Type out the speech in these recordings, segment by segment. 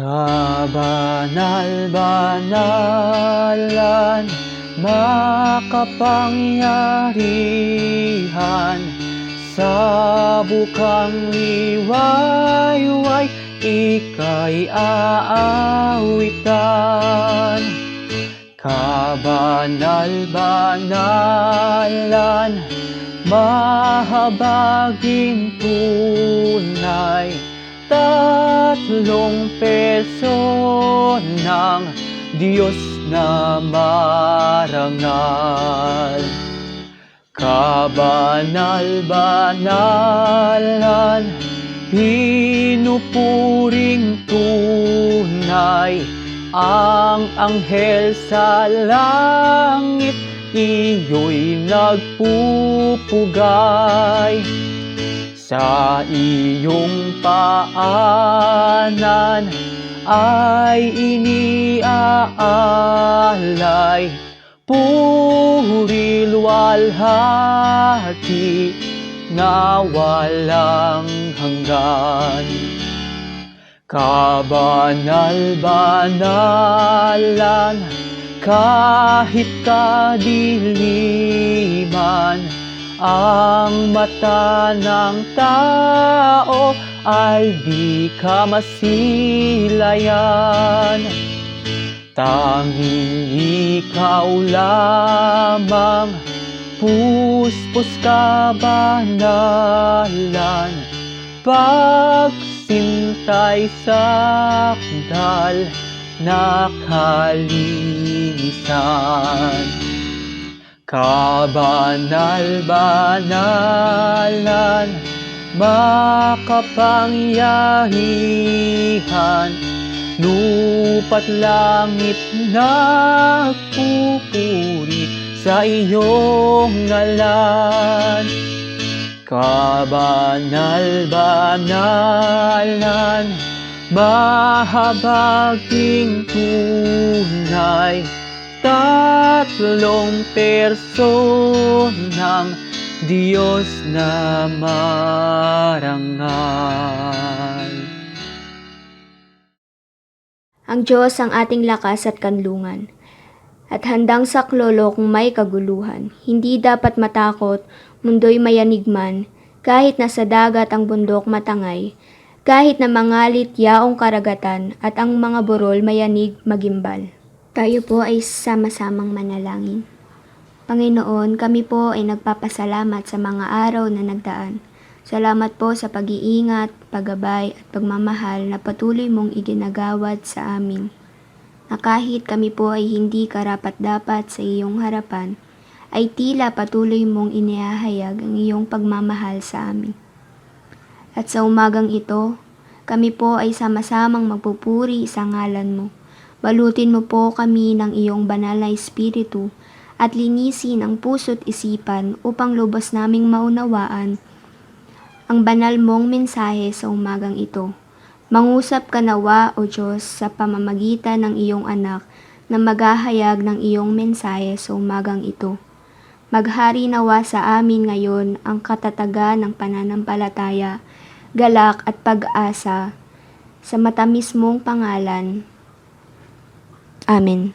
Kabanal-banalan, makapangyarihan, sa bukang liwayway, ika'y aawitan. Kabanal-banalan, mahabaging tunay, tatlong personang Diyos na marangal. Kabanal-banalan, pinupuring tunay, ang anghel sa langit, iyo'y nagpupugay. Sa iyong paanan ay iniaalay, puri luwalhati na walang hanggan. Kabanal-banalan, kahit kadiliman, ang mata ng tao ay di ka masilayan. Tanging ikaw lamang, puspos kabanalan, pagsintay sakdal na kalinisan. Kabanal-banalan, makapangyarihan, lupa't langit nagpupuri sa iyong ngalan. Kabanal-banalan, mahabaging tunay, tatlong personang Diyos na marangal. Ang Diyos ang ating lakas at kanlungan, at handang saklolo kung may kaguluhan. Hindi dapat matakot, mundo'y mayanigman, kahit nasa dagat ang bundok matangay, kahit na mangalit yaong karagatan, at ang mga burol mayanig magimbal. Tayo po ay sama-samang manalangin. Panginoon, kami po ay nagpapasalamat sa mga araw na nagdaan. Salamat po sa pag-iingat, paggabay at pagmamahal na patuloy mong iginagawad sa amin. Na kahit kami po ay hindi karapat-dapat sa iyong harapan, ay tila patuloy mong inihahayag ang iyong pagmamahal sa amin. At sa umagang ito, kami po ay sama-samang magpupuri sa ngalan mo. Balutin mo po kami ng iyong banal na espiritu at linisin ang puso't isipan upang lubos naming maunawaan ang banal mong mensahe sa umagang ito. Mangusap ka nawa, O Diyos, sa pamamagitan ng iyong anak na maghahayag ng iyong mensahe sa umagang ito. Maghari nawa sa amin ngayon ang katatagan ng pananampalataya, galak at pag-asa sa matamis mong pangalan. Amen.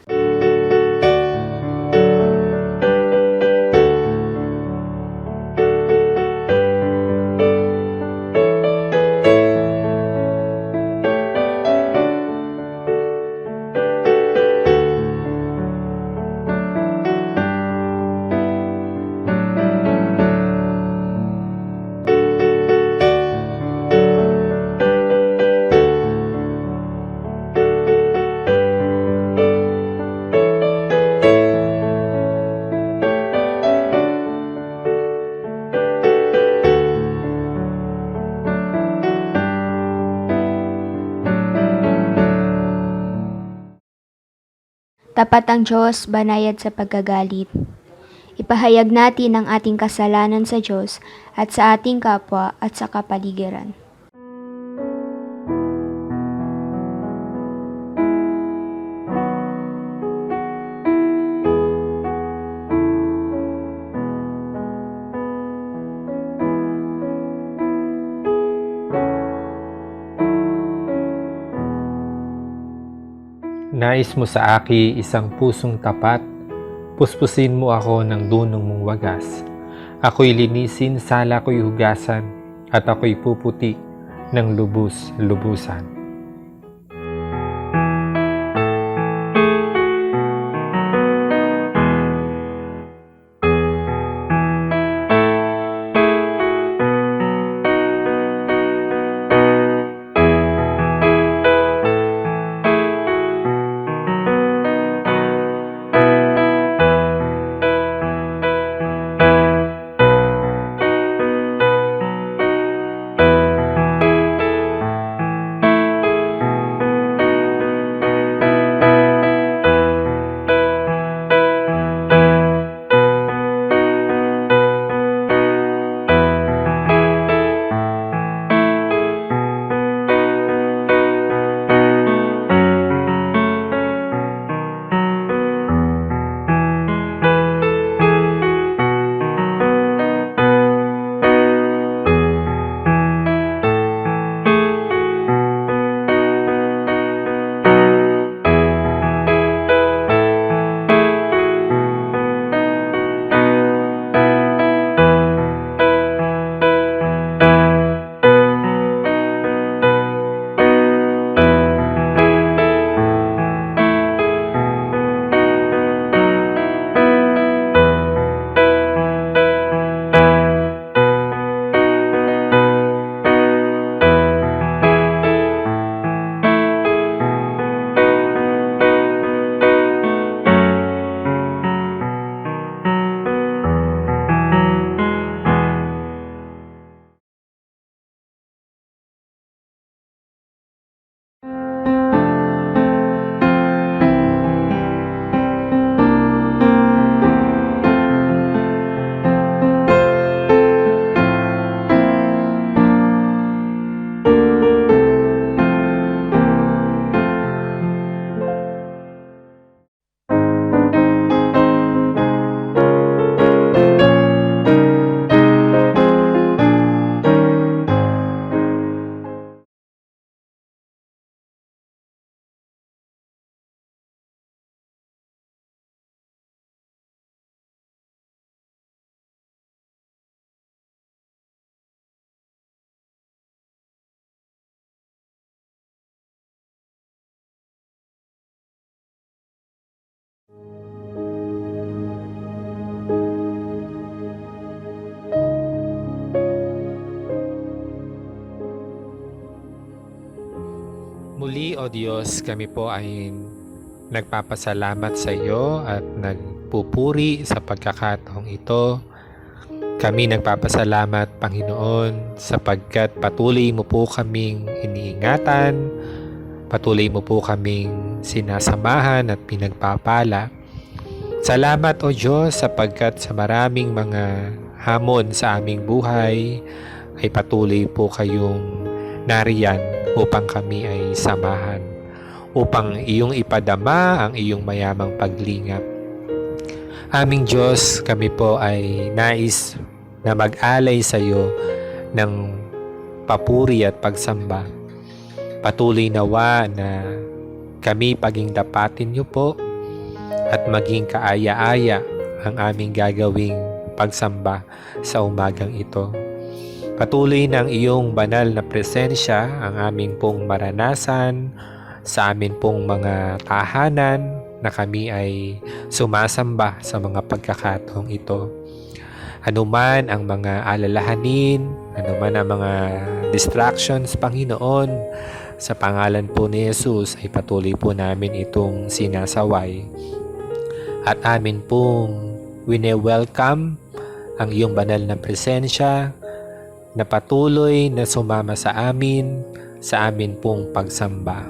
Tapat ang Diyos, banayad sa pagkagalit. Ipahayag natin ang ating kasalanan sa Diyos at sa ating kapwa at sa kapaligiran. Nais mo sa aki isang pusong tapat, puspusin mo ako ng dunong mong wagas. Ako'y linisin, sala ko'y hugasan, at ako'y puputi ng lubus-lubusan. Muli, O Diyos, kami po ay nagpapasalamat sa iyo at nagpupuri sa pagkakataong ito. Kami nagpapasalamat, Panginoon, sapagkat patuloy mo po kaming iniingatan, patuloy mo po kaming sinasamahan at pinagpapala. Salamat, O Diyos, sapagkat sa maraming mga hamon sa aming buhay ay patuloy po kayong nariyan upang kami ay samahan, upang iyong ipadama ang iyong mayamang paglingap. Aming Diyos, kami po ay nais na mag-alay sa iyo ng papuri at pagsamba. Patuloy nawa na kami paging dapatin niyo po at maging kaaya-aya ang aming gagawing pagsamba sa umagang ito. Patuloy ng iyong banal na presensya ang aming pong maranasan sa amin pong mga tahanan na kami ay sumasamba sa mga pagkakataong ito. Anuman ang mga alalahanin, anuman ang mga distractions, Panginoon, sa pangalan po ni Jesus ay patuloy po namin itong sinasaway. At amin pong wine-welcome ang iyong banal na presensya na patuloy na sumama sa amin pong pagsamba.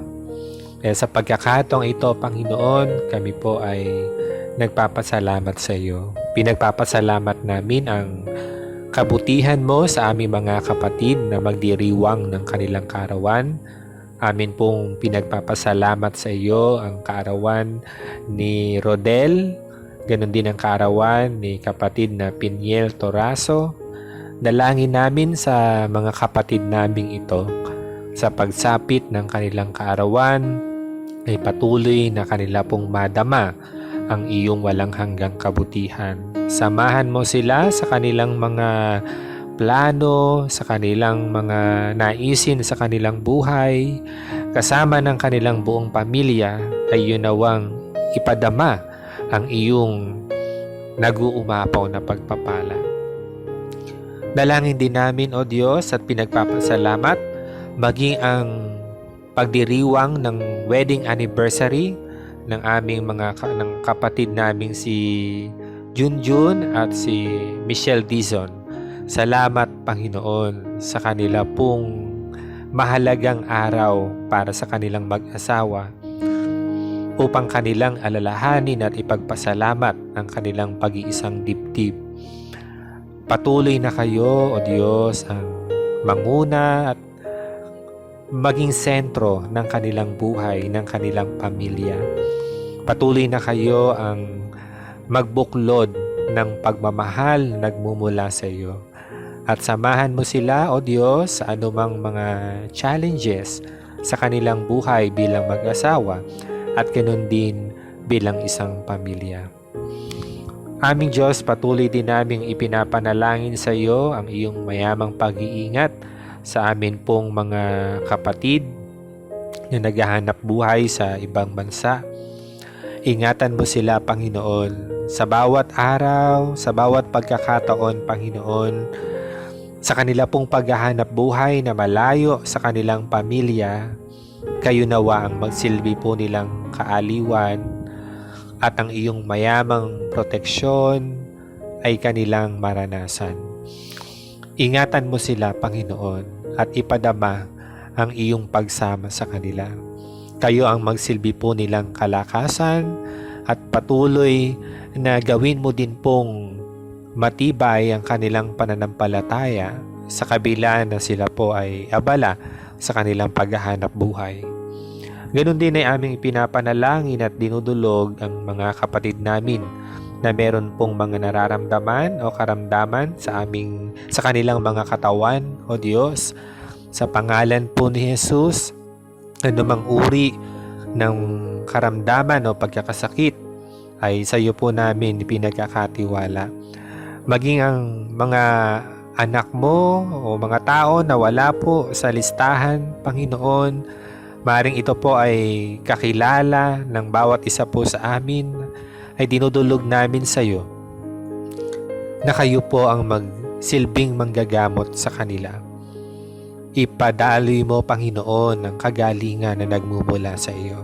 Kaya sa pagkakataong ito, Panginoon, kami po ay nagpapasalamat sa iyo. Pinagpapasalamat namin ang kabutihan mo sa aming mga kapatid na magdiriwang ng kanilang kaarawan. Amin pong pinagpapasalamat sa iyo ang kaarawan ni Rodel, ganon din ang kaarawan ni kapatid na Piniel Toraso. Dalangin namin sa mga kapatid naming ito sa pagsapit ng kanilang kaarawan ay patuloy na kanila pong madama ang iyong walang hanggang kabutihan. Samahan mo sila sa kanilang mga plano, sa kanilang mga naisin sa kanilang buhay, kasama ng kanilang buong pamilya ay yun nawang ipadama ang iyong nag-uumapaw na pagpapala. Dalangin din namin, O Diyos, at pinagpapasalamat maging ang pagdiriwang ng wedding anniversary ng aming ng kapatid naming si Junjun at si Michelle Dizon. Salamat, Panginoon, sa kanila pong mahalagang araw para sa kanilang mag-asawa upang kanilang alalahanin at ipagpasalamat ang kanilang pag-iisang dibdib. Patuloy na kayo, O Diyos, ang manguna at maging sentro ng kanilang buhay, ng kanilang pamilya. Patuloy na kayo ang magbuklod ng pagmamahal na nagmumula sa iyo. At samahan mo sila, O Diyos, sa anumang mga challenges sa kanilang buhay bilang mag-asawa at ganun din bilang isang pamilya. Aming Diyos, patuloy din naming ipinapanalangin sa iyo ang iyong mayamang pag-iingat sa amin pong mga kapatid na naghahanap buhay sa ibang bansa. Ingatan mo sila, Panginoon, sa bawat araw, sa bawat pagkakataon, Panginoon, sa kanila pong paghahanap buhay na malayo sa kanilang pamilya. Kayo nawa ang magsilbi po nilang kaaliwan at ang iyong mayamang proteksyon ay kanilang maranasan. Ingatan mo sila, Panginoon, at ipadama ang iyong pagsama sa kanila. Kayo ang magsilbi po nilang kalakasan at patuloy na gawin mo din pong matibay ang kanilang pananampalataya sa kabila na sila po ay abala sa kanilang paghahanap buhay. Ganon din ay aming ipinapanalangin at dinudulog ang mga kapatid namin na meron pong mga nararamdaman o karamdaman sa kanilang mga katawan, O Diyos. Sa pangalan po ni Jesus, anumang uri ng karamdaman o pagkakasakit ay sa iyo po namin pinagkakatiwala. Maging ang mga anak mo o mga tao na wala po sa listahan, Panginoon, maring ito po ay kakilala ng bawat isa po sa amin, ay dinudulog namin sa iyo na kayo po ang magsilbing manggagamot sa kanila. Ipadaloy mo, Panginoon, ang kagalingan na nagmumula sa iyo.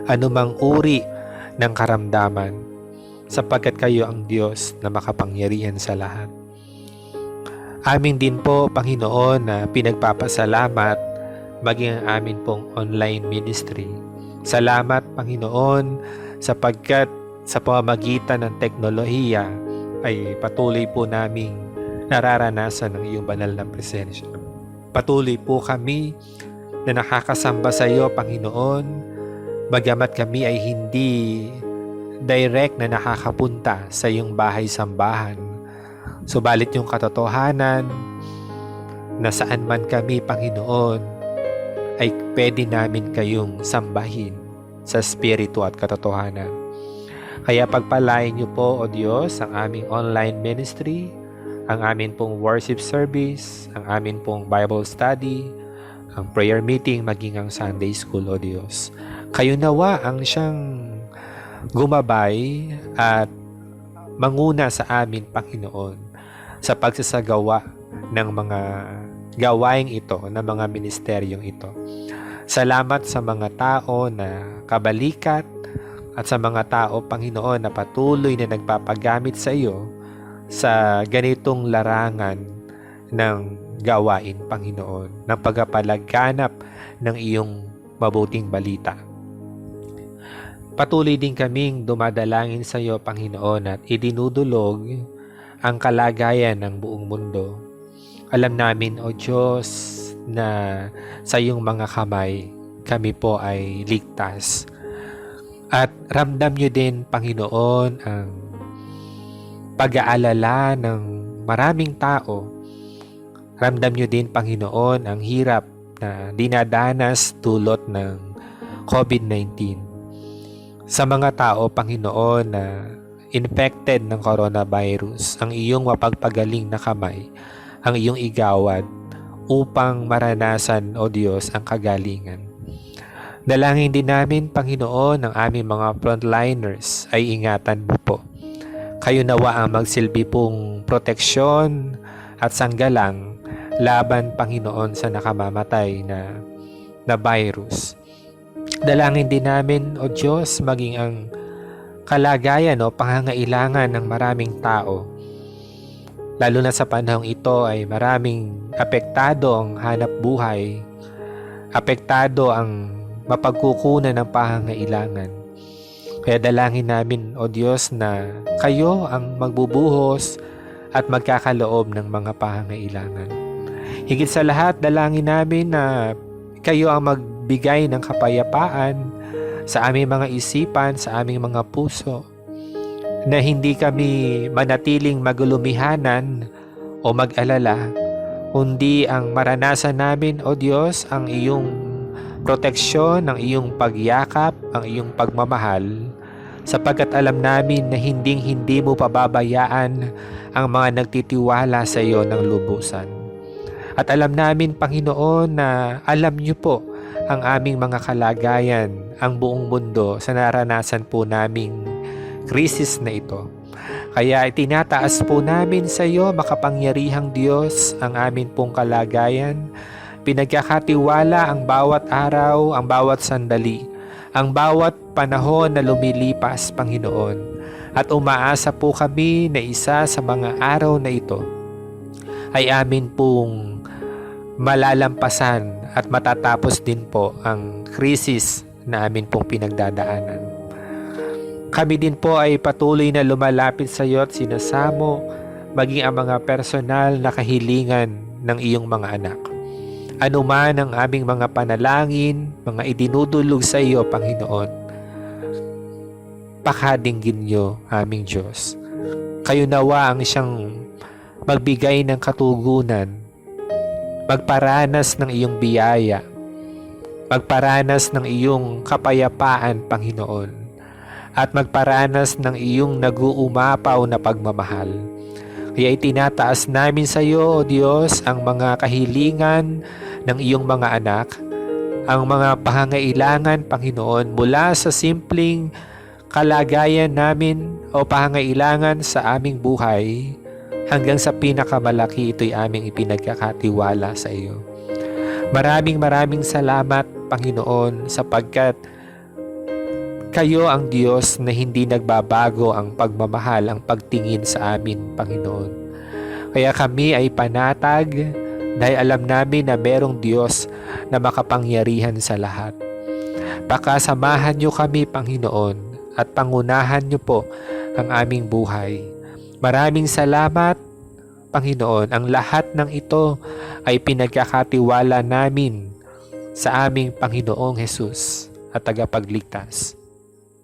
Anumang uri ng karamdaman, sapagkat kayo ang Diyos na makapangyarihan sa lahat. Amin din po, Panginoon, na pinagpapasalamat maging ang amin pong online ministry. Salamat, Panginoon, sapagkat sa pamamagitan ng teknolohiya ay patuloy po naming nararanasan ng iyong banal na presensya. Patuloy po kami na nakakasamba sa iyo, Panginoon, bagamat kami ay hindi direct na nakakapunta sa iyong bahay-sambahan. Subalit yung katotohanan na saan man kami, Panginoon, ay pwede namin kayong sambahin sa spirito at katotohanan. Kaya pagpalain niyo po, O Diyos, ang aming online ministry, ang amin pong worship service, ang amin pong Bible study, ang prayer meeting, maging ang Sunday school, O Diyos. Kayo nawa ang siyang gumabay at manguna sa amin, Panginoon, sa pagsasagawa ng mga gawaing ito, ng mga ministeryong ito. Salamat sa mga tao na kabalikat at sa mga tao, Panginoon, na patuloy na nagpapagamit sa iyo sa ganitong larangan ng gawain, Panginoon, ng pagpapalaganap ng iyong mabuting balita. Patuloy din kaming dumadalangin sa iyo, Panginoon, at idinudulog ang kalagayan ng buong mundo. Alam namin, O Diyos, na sa iyong mga kamay kami po ay ligtas. At ramdam niyo din, Panginoon, ang pag-aalala ng maraming tao. Ramdam niyo din, Panginoon, ang hirap na dinadanas dulot ng COVID-19. Sa mga tao, Panginoon, na infected ng coronavirus, ang iyong mapagpagaling na kamay, ang iyong igawad upang maranasan, O Diyos, ang kagalingan. Dalangin din namin, Panginoon, ang aming mga frontliners ay ingatan mo po. Kayo nawa ang magsilbi pong proteksyon at sanggalang laban, Panginoon, sa nakamamatay na virus. Dalangin din namin, O Diyos, maging ang kalagayan o pangangailangan ng maraming tao. Lalo na sa panahong ito ay maraming apektado ang hanap buhay, apektado ang mapagkukunan ng pangangailangan. Kaya dalangin namin, O Diyos, na kayo ang magbubuhos at magkakaloob ng mga pangangailangan. Higit sa lahat, dalangin namin na kayo ang magbigay ng kapayapaan sa aming mga isipan, sa aming mga puso, na hindi kami manatiling magulumihanan o mag-alala, kundi ang maranasan namin, O Diyos, ang iyong proteksyon, ang iyong pagyakap, ang iyong pagmamahal, sapagkat alam namin na hindi mo pababayaan ang mga nagtitiwala sa iyo ng lubusan. At alam namin, Panginoon, na alam niyo po ang aming mga kalagayan, ang buong mundo sa naranasan po naming krisis na ito. Kaya itinataas po namin sa iyo, makapangyarihang Diyos, ang amin pong kalagayan. Pinagkakatiwala ang bawat araw, ang bawat sandali, ang bawat panahon na lumilipas, Panginoon. At umaasa po kami na isa sa mga araw na ito ay amin pong malalampasan at matatapos din po ang krisis na amin pong pinagdadaanan. Kami din po ay patuloy na lumalapit sa iyo at sinasamo maging ang mga personal na kahilingan ng iyong mga anak. Ano man ang aming mga panalangin, mga idinudulog sa iyo, Panginoon, pakadinggin niyo, aming Diyos. Kayo nawa ang siyang magbigay ng katugunan, magparanas ng iyong biyaya, magparanas ng iyong kapayapaan, Panginoon, at magparanas ng iyong nag-uumapaw na pagmamahal. Kaya itinataas namin sa iyo, O Diyos, ang mga kahilingan ng iyong mga anak, ang mga pangangailangan, Panginoon, mula sa simpleng kalagayan namin o pangangailangan sa aming buhay hanggang sa pinakamalaki, ito'y aming ipinagkakatiwala sa iyo. Maraming salamat, Panginoon, sapagkat kayo ang Diyos na hindi nagbabago ang pagmamahal, ang pagtingin sa amin, Panginoon. Kaya kami ay panatag dahil alam namin na merong Diyos na makapangyarihan sa lahat. Pakasamahan niyo kami, Panginoon, at pangunahan niyo po ang aming buhay. Maraming salamat, Panginoon. Ang lahat ng ito ay pinagkakatiwala namin sa aming Panginoong Hesus at tagapagligtas.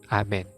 Amen.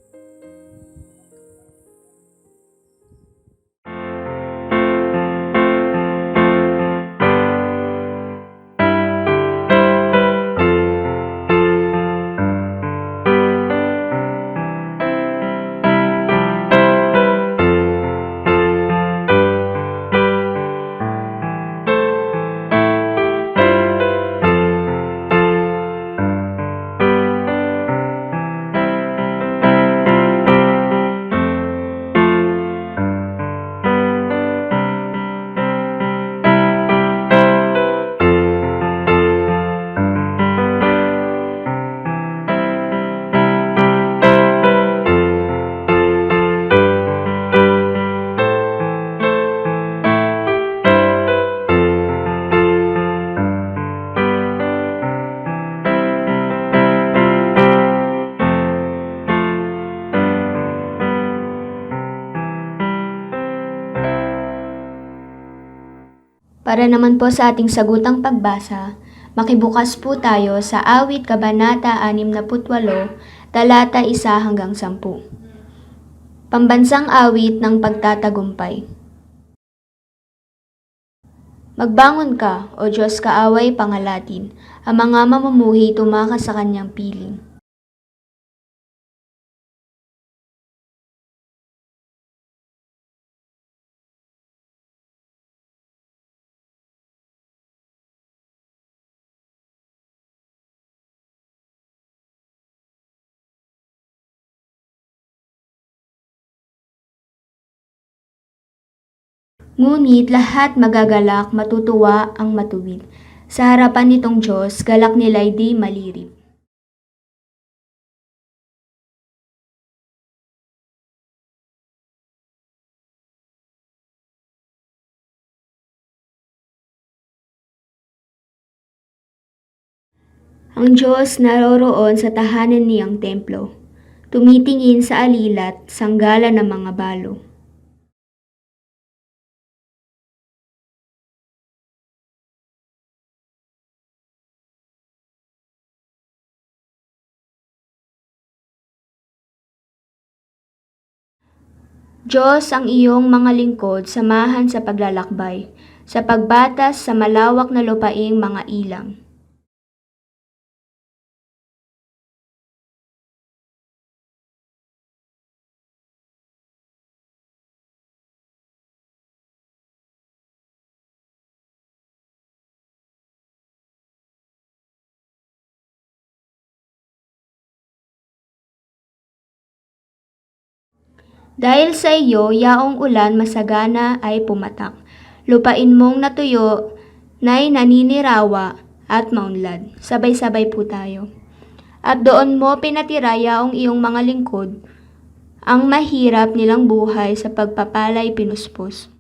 Para naman po sa ating sagutang pagbasa, makibukas po tayo sa Awit Kabanata 68, talata 1 hanggang 10. Pambansang awit ng pagtatagumpay. Magbangon ka, O Diyos kaaway pangalatin, ang mga mamumuhi tumakas sa kanyang piling. Ngunit lahat magagalak, matutuwa ang matuwid. Sa harapan nitong Diyos, galak nila'y di malirip. Ang Diyos naroroon sa tahanan niyang templo, tumitingin sa alilat, sanggala ng mga balo. Diyos ang iyong mga lingkod, samahan sa paglalakbay, sa pagbatas sa malawak na lupaing mga ilang. Dahil sa iyo, yaong ulan masagana ay pumatak. Lupain mong natuyo, na'y naninirawa at maunlad. Sabay-sabay po tayo. At doon mo pinatira yaong iyong mga lingkod, ang mahirap nilang buhay sa pagpapalay pinuspos.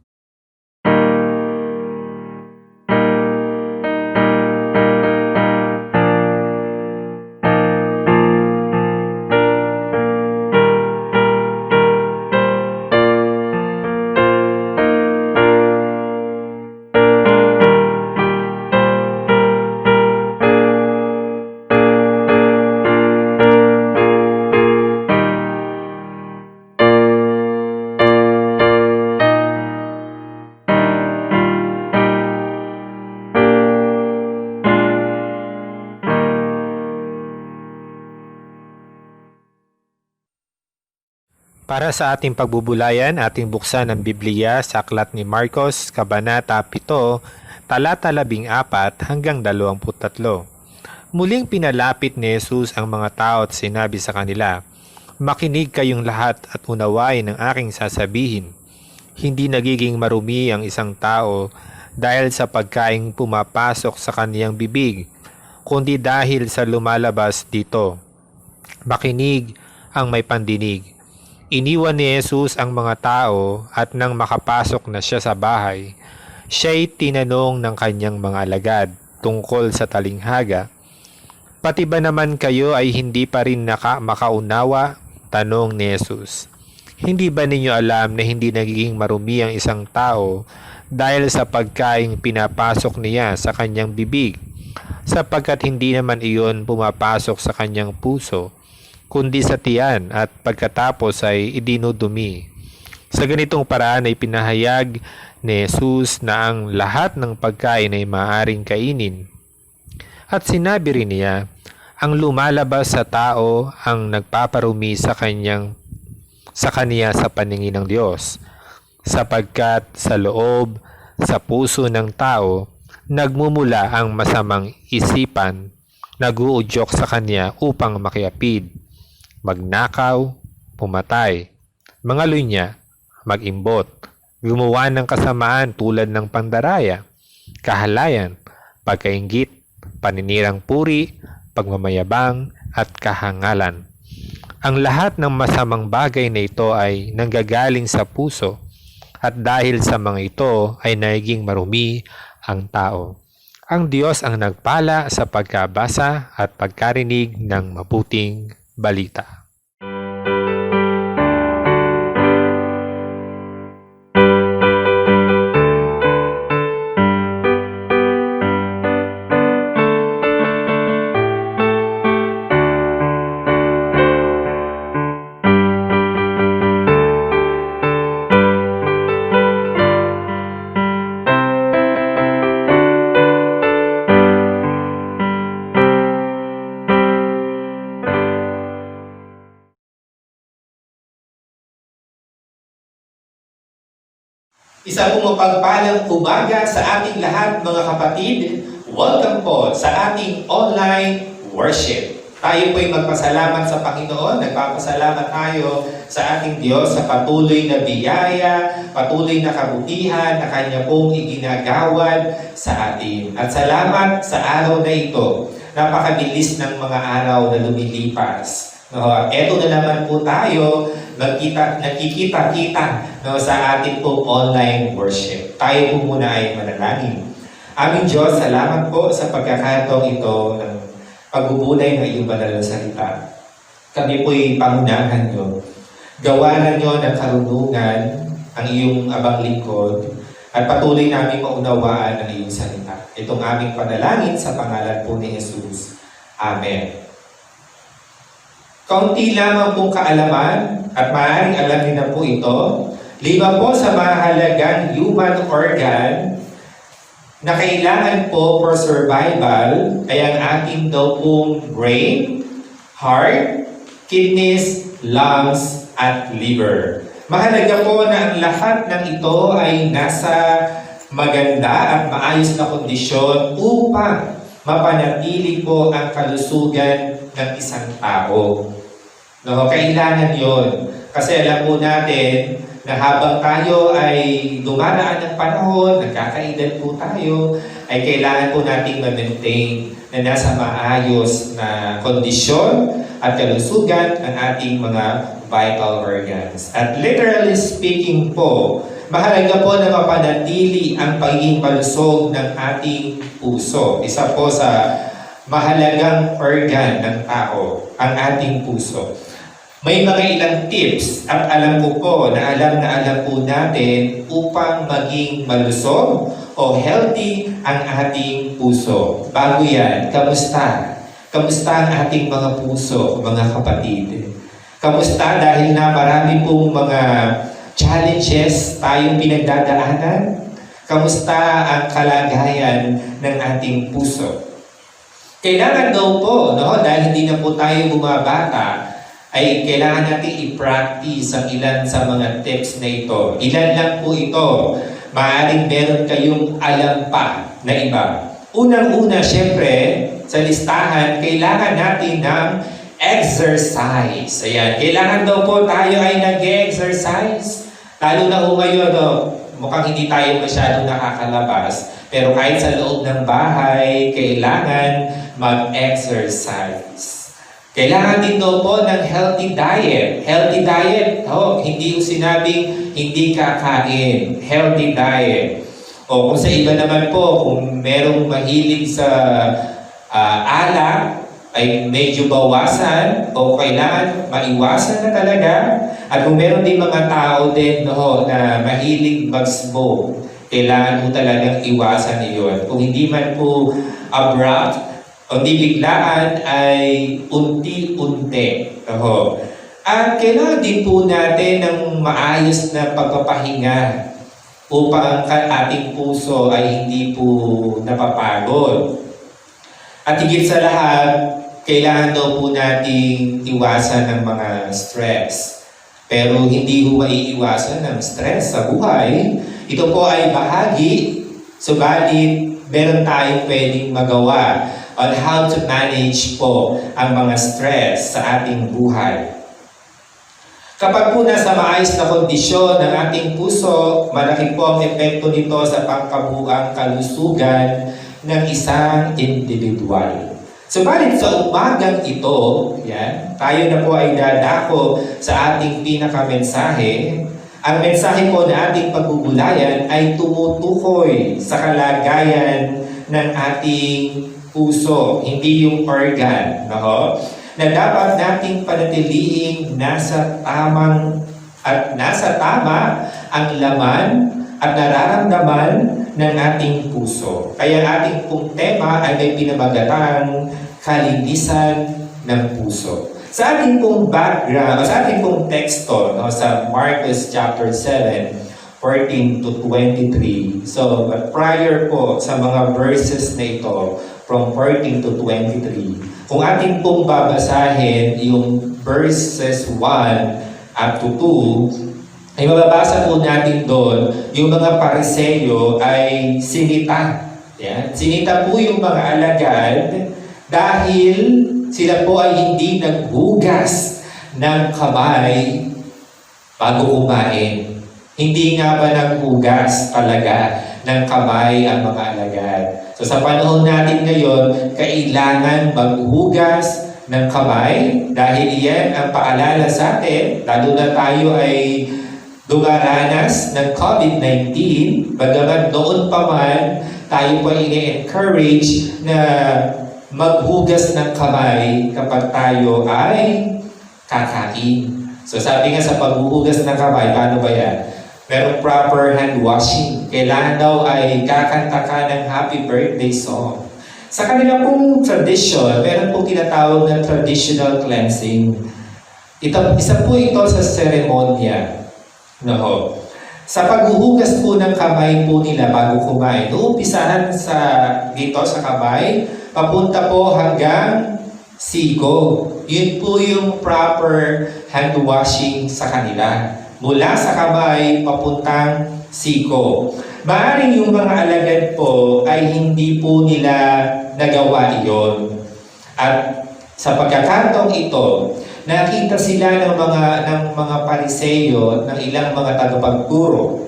Para sa ating pagbubulayan, ating buksan ang Biblia sa Aklat ni Marcos, Kabanata 7, talata 14 hanggang 23. Muling pinalapit ni Jesus ang mga tao at sinabi sa kanila, "Makinig kayong lahat at unawain ang aking sasabihin. Hindi nagiging marumi ang isang tao dahil sa pagkaing pumapasok sa kaniyang bibig, kundi dahil sa lumalabas dito. Makinig ang may pandinig." Iniwan ni Jesus ang mga tao at nang makapasok na siya sa bahay, siya'y tinanong ng kanyang mga alagad tungkol sa talinghaga. "Pati ba naman kayo ay hindi pa rin makaunawa?" tanong ni Jesus. "Hindi ba ninyo alam na hindi nagiging marumi ang isang tao dahil sa pagkaing pinapasok niya sa kanyang bibig, sapagkat hindi naman iyon pumapasok sa kanyang puso, kundi sa tiyan at pagkatapos ay idinudumi?" Sa ganitong paraan ay pinahayag ni Jesus na ang lahat ng pagkain ay maaaring kainin. At sinabi rin niya, ang lumalabas sa tao ang nagpaparumi sa kaniya sa paningin ng Diyos, sapagkat sa loob, sa puso ng tao, nagmumula ang masamang isipan, nag-uudyok sa kanya upang makiapid, magnakaw, pumatay, mangalunya, mag-imbot, gumawa ng kasamaan tulad ng pandaraya, kahalayan, pagkainggit, paninirang puri, pagmamayabang, at kahangalan. Ang lahat ng masamang bagay na ito ay nanggagaling sa puso, at dahil sa mga ito ay naging marumi ang tao. Ang Diyos ang nagpala sa pagkabasa at pagkarinig ng mabuting balita. Isang mapagpalang umaga sa ating lahat mga kapatid. Welcome po sa ating online worship. Tayo po'y magpasalamat sa Panginoon. Nagpapasalamat tayo sa ating Diyos sa patuloy na biyaya, patuloy na kabutihan na Kanya pong iginagawad sa atin. At salamat sa araw na ito. Napakabilis ng mga araw na lumilipas. Eto na naman po tayo, nakikita-kita sa ating pong online worship. Tayo po muna ay manalangin. Aming Diyos, salamat po sa pagkakataong ito ng pagbubulay ng iyong banal na salita. Kami po'y pangunahan nyo. Gawanan nyo ng karunungan ang iyong abang lingkod at patuloy namin maunawaan ang iyong salita. Itong aming panalangin sa pangalan po ni Jesus. Amen. Kaunti lamang pong kaalaman at maaaring alam niyo na po ito. 5 po sa mahalagang human organ na kailangan po for survival ay ang ating daw pong brain, heart, kidneys, lungs, at liver. Mahalaga po na ang lahat ng ito ay nasa maganda at maayos na kondisyon upang mapanatili po ang kalusugan ng isang tao. Kailangan yon. Kasi alam po natin na habang tayo ay dumaraan ng panahon, nagkakaedad po tayo, ay kailangan po nating ma-maintain na nasa maayos na kondisyon at kalusugan ang ating mga vital organs. At literally speaking po, mahalaga po na mapanatili ang pagiging malusog ng ating puso. Isa po sa mahalagang organ ng tao, ang ating puso. May mga ilang tips at alam ko po na alam po natin upang maging malusog o healthy ang ating puso. Bago yan, kamusta? Kamusta ang ating mga puso, mga kapatid? Kamusta dahil na marami pong mga challenges tayong pinagdadaanan? Kamusta ang kalagayan ng ating puso? Kailangan daw po, dahil hindi na po tayo bumabata, ay kailangan natin i-practice ang ilan sa mga tips na ito. Ilan lang po ito. Maaaring meron kayong alam pa na iba. Unang-una, syempre, sa listahan, kailangan natin ng exercise. Ayan, kailangan daw po tayo ay nag-exercise. Lalo na po ngayon, mukhang hindi tayo masyadong nakakalabas. Pero kahit sa loob ng bahay, kailangan mag-exercise. Kailangan din daw po ng healthy diet. Healthy diet, hindi ko sinabing hindi kakain. Healthy diet. O kung sa iba naman po, kung merong mahilig sa alak, ay medyo bawasan o kailangan maiwasan na talaga. At kung meron din mga tao din na mahilig mag-smoke, kailangan po talagang iwasan iyon. Kung hindi man po abrupt, o di biglaan ay unti-unti. At kailangan din po natin ng maayos na pagpapahinga upang ang ating puso ay hindi po napapagod. At higit sa lahat, kailangan daw po nating iwasan ng mga stress. Pero hindi po maiiwasan ng stress sa buhay. Ito po ay bahagi, subalit meron tayong pwedeng magawa on how to manage po ang mga stress sa ating buhay. Kapag po nasa maayos na kondisyon ng ating puso, malaki po ang epekto nito sa pangkabuang kalusugan ng isang individual. Subalit sa umagang ito, tayo na po ay dadako sa ating pinakamensahe. Ang mensahe po na ating pagbubulayan ay tumutukoy sa kalagayan ng ating puso, hindi yung organ, na dapat nating panatiliing nasa tama ang laman at nararamdaman ng ating puso. Kaya ating pong tema ay may pinamagatang kalinisan ng puso. Sa ating pong background, sa ating pong teksto, sa Marcos chapter 7, 14 to 23. So, prior po sa mga verses na ito, from 14 to 23. Kung ating pong babasahin yung verses 1 up to 2, ay mababasa po natin doon, yung mga Pariseyo ay sinita. Sinita po yung mga alagad dahil sila po ay hindi naghugas ng kamay bago kumain. Hindi nga ba naghugas talaga ng kamay ang mga alagad? So sa panahon natin ngayon, kailangan maghugas ng kamay dahil iyan ang paalala sa atin, lalo na tayo ay dumaranas ng COVID-19, bagamat noon pa man, tayo pa ini-encourage na maghugas ng kamay kapag tayo ay kakain. So sabi nga sa paghuhugas ng kamay, paano ba yan? Merong proper hand washing. Kailangan daw ay kakanta ka ng happy birthday song. Sa kanila pong tradition, meron pong tinatawag na traditional cleansing. Isa po ito sa seremonya. No. Sa paghuhugas po ng kamay po nila bago kumain, uumpisahan dito sa kamay, papunta po hanggang siko. Yun po yung proper hand washing sa kanila. Mula sa kamay, papuntang siko. Maaaring yung mga alagad po ay hindi po nila nagawa iyon. At sa pagkakataong ito, nakita sila ng mga pariseyo, ng ilang mga tagapagturo.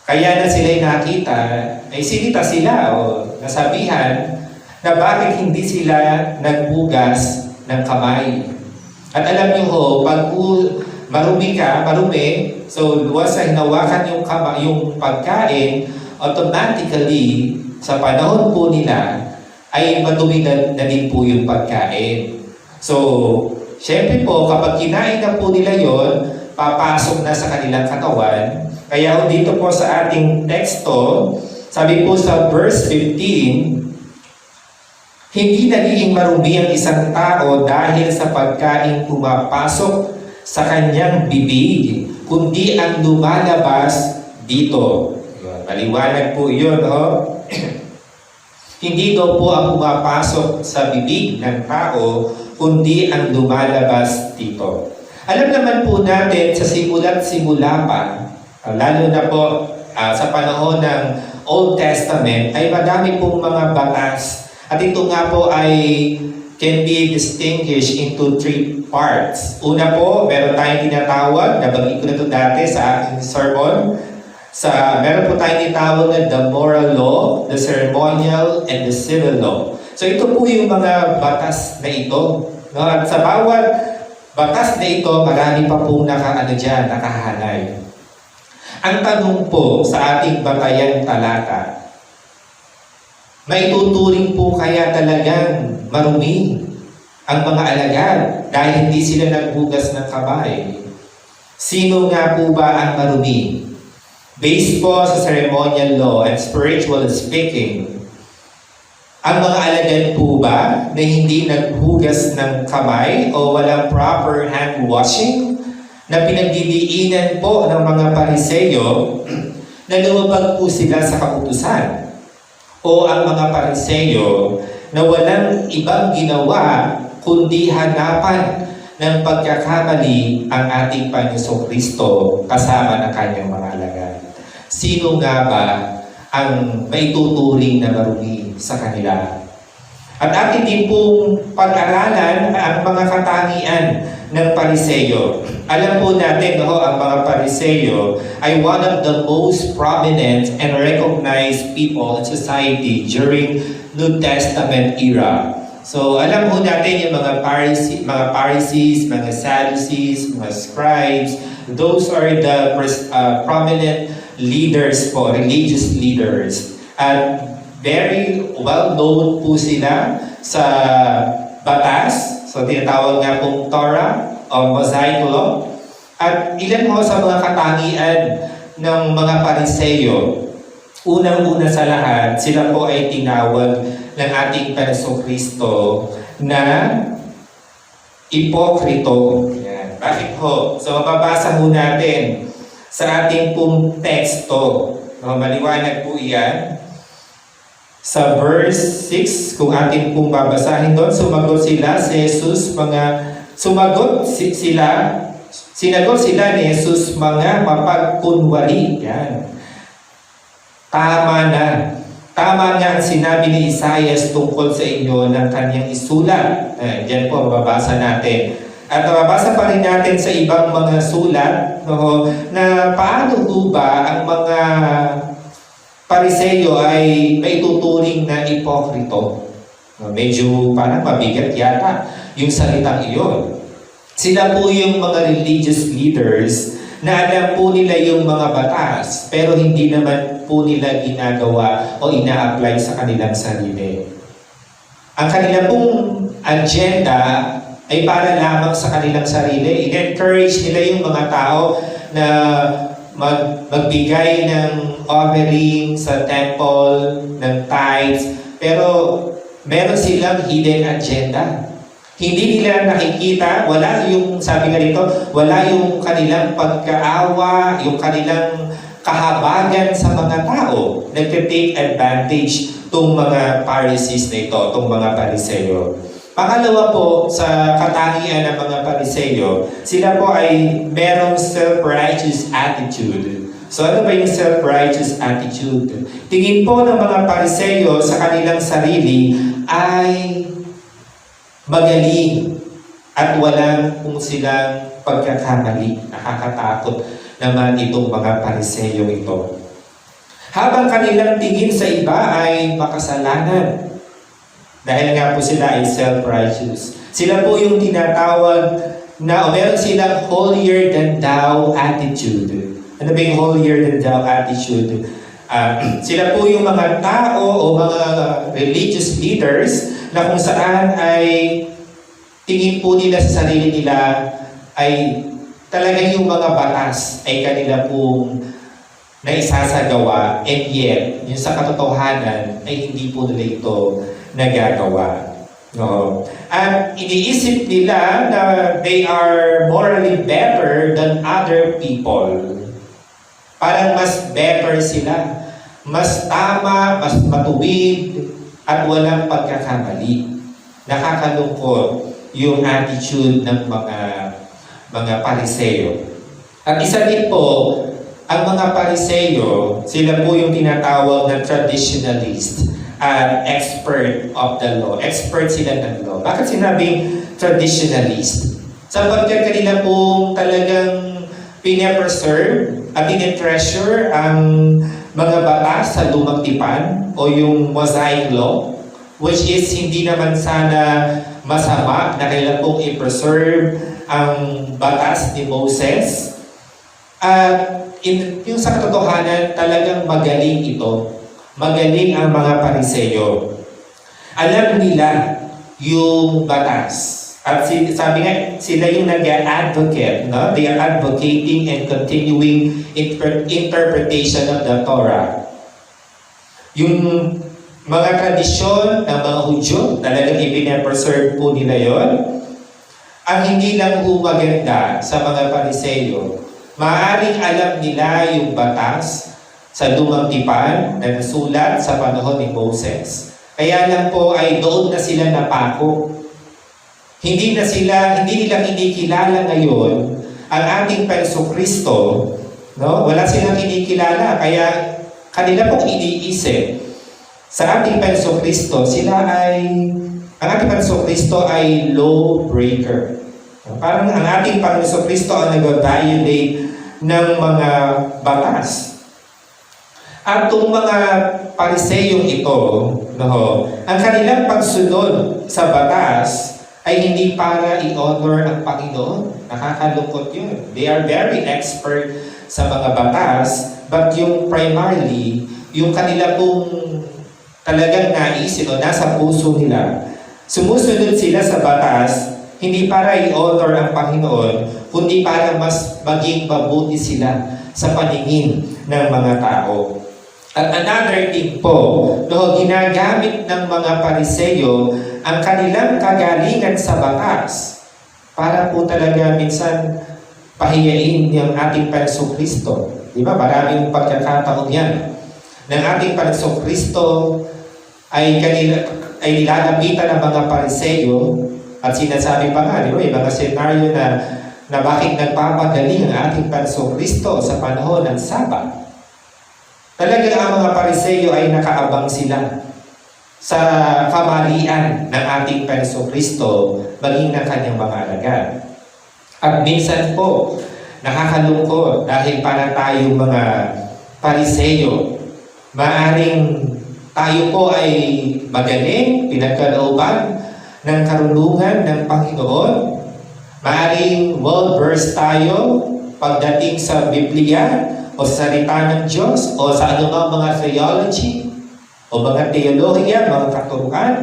Kaya na sila'y nakita, ay sinita sila o nasabihan na bakit hindi sila nagbugas ng kamay. At alam niyo ho, pag marumi, so luwas na hinawakan yung pagkain, automatically, sa panahon po nila, ay madumi na din po yung pagkain. So, syempre po, kapag kinain na po nila yon, papasok na sa kanilang katawan. Kaya dito po sa ating teksto, sabi po sa verse 15, hindi nagiging marumi ang isang tao dahil sa pagkain pumapasok sa kanyang bibig, kundi ang lumalabas dito. Maliwanag po yun, oh. Hindi daw po ang pumapasok sa bibig ng tao, kundi ang lumalabas dito. Alam naman po natin sa simula't simula pa, lalo na po sa panahon ng Old Testament, ay madami pong mga batas. At ito nga po ay can be distinguished into 3 parts. Una po, meron tayong tinatawag, nabanggit ko na ito dati sa aking sermon, meron po tayong tinatawag na the moral law, the ceremonial, and the civil law. So ito po yung mga batas na ito. No? At sa bawat batas na ito, marami pa pong nakahanay. Ang tanong po sa ating batayang talata, maituturing po kaya talagang marumi ang mga alagad dahil hindi sila naghugas ng kamay? Sino nga po ba ang marumi? Based po sa ceremonial law and spiritual speaking, ang mga alagad po ba na hindi naghugas ng kamay o walang proper hand washing na pinagdidiinan po ng mga pariseyo na lumabag po sila sa kautusan? O ang mga pariseyo na walang ibang ginawa kundi hanapan ng pagkakamali ang ating Panginoong Kristo kasama ng kanyang mga alagad? Sino nga ba ang maituturing na marumi sa kanila? At atin din pong pag-aralan ang mga katangian ng pariseyo. Alam po natin, ang mga pariseyo ay one of the most prominent and recognized people in society during New Testament era. So, alam po natin yung mga Pharisees, mga Sadducees, mga scribes, those are the prominent leaders po, religious leaders. At very well known po sila sa batas. So, tinatawag nga pong Torah o Mosaic Law. At ilan po sa mga katangian ng mga pariseyo. Unang-una sa lahat, sila po ay tinawag ng ating Panginoong Kristo na ipokrito. Yan. Bakit ho? So, mababasa ho natin sa ating pong teksto. Maliwanag po iyan. Sa verse 6, kung atin pong babasahin doon, sumagot sila si Jesus, sinagot sila ni Jesus, mga mapagkunwari. Yan. Tama na. Tama nga ang sinabi ni Isaias tungkol sa inyo ng kanyang isulat. Diyan po mababasa natin. At mababasa pa rin natin sa ibang mga sulat, no, na paano po ba ang mga Pariseyo ay maituturing na ipokrito. Medyo parang mabigat yata yung salitang iyon. Sila po yung mga religious leaders na alam po nila yung mga batas, pero hindi naman po nila ginagawa o ina-apply sa kanilang sarili. Ang kanilang pong agenda ay para lamang sa kanilang sarili. I-encourage nila yung mga tao na magbigay ng offering sa temple, ng tithes, pero meron silang hidden agenda. Hindi nila nakikita, wala yung, sabi nga dito, wala yung kanilang pagkaawa, yung kanilang kahabagan sa mga tao. Nagte-take advantage tong mga Pharisees na ito, tong mga Pariseyo. Pangalawa po, sa katangian ng mga Pariseyo, sila po ay merong self-righteous attitude. So ano ba yung self-righteous attitude? Tingin po ng mga Pariseyo sa kanilang sarili ay magaling at walang kung silang pagkakamali. Nakakatakot naman itong mga Pariseyo ito. Habang kanilang tingin sa iba ay makasalanan. Dahil nga po sila ay self-righteous. Sila po yung tinatawag na, o meron silang holier than thou attitude. Ano ba yung holier than thou attitude? Sila po yung mga tao o mga religious leaders na kung saan ay tingin po nila sa sarili nila ay talagang yung mga batas ay kanila pong naisasagawa, and yet, yung sa katotohanan ay hindi po nila ito nagagawa. No. At iniisip nila na they are morally better than other people. Parang mas better sila. Mas tama, mas matuwid, at walang pagkakamali. Nakakalungkot yung attitude ng mga Pariseyo. At isa din po, ang mga Pariseyo, sila po yung tinatawag na traditionalist at expert of the law. Expert sila ng law. Bakit sinabing traditionalist? Sapagkat kanila pong talagang pinapreserve at tinetreasure ang mga batas sa lumang tipan o yung Mosaic Law, which is hindi naman sana masama na kailan pong i-preserve ang batas ni Moses. At yung sa katotohanan, talagang magaling ito. Magaling ang mga Pariseyo. Alam nila yung batas. At sabi nga, sila yung nag-advocate. No? They are advocating and continuing interpretation of the Torah. Yung mga tradisyon ng mga Hudyo, talagang ipinapreserve po nila yon. Ang hindi lang po maganda sa mga Pariseyo, maaaring alam nila yung batas sa lumang tipan na nasulat sa panahon ni Moses. Kaya lang po ay doon na sila napako. Hindi nila kinikilala ngayon ang ating Jesucristo, no? Wala silang kinikilala, kaya kanila pong iniisip sa ating Jesucristo, ang ating Jesucristo ay law breaker. Parang ang ating Jesucristo ang nag-violate ng mga batas. At itong mga Pariseyong ito, no, ang kanilang pagsunod sa batas ay hindi para i-honor ang Panginoon. Nakakalungkot yun. They are very expert sa mga batas, but yung primarily, yung kanila pong talagang naisin o nasa puso nila, sumusunod sila sa batas, hindi para i-honor ang Panginoon, kundi para mas maging mabuti sila sa paningin ng mga tao. At another thing po, no, ginagamit ng mga Pariseyo ang kanilang kagalingan sa batas para po talaga minsan pahiyain yung ating Jesucristo. Di ba? Maraming pagkakataon yan. Ng ating Jesucristo ay nilalapitan ng mga Pariseyo at sinasabi pa nga, di ba? May mga senaryo na bakit nagpapagaling ang ating Jesucristo sa panahon ng Sabat. Talaga ang mga Pariseo ay nakaabang sila sa kamalian ng ating Panginoong Kristo maging ng kanyang mga alagad. At minsan po, nakakalungkot dahil para tayong mga Pariseo, maaring tayo po ay magaling, pinagkalooban ng karunungan ng Panginoon. Maaring well-versed tayo pagdating sa Biblia o sa salita ng Diyos o sa anumang mga theology o mga teolohiya, mga katuruan.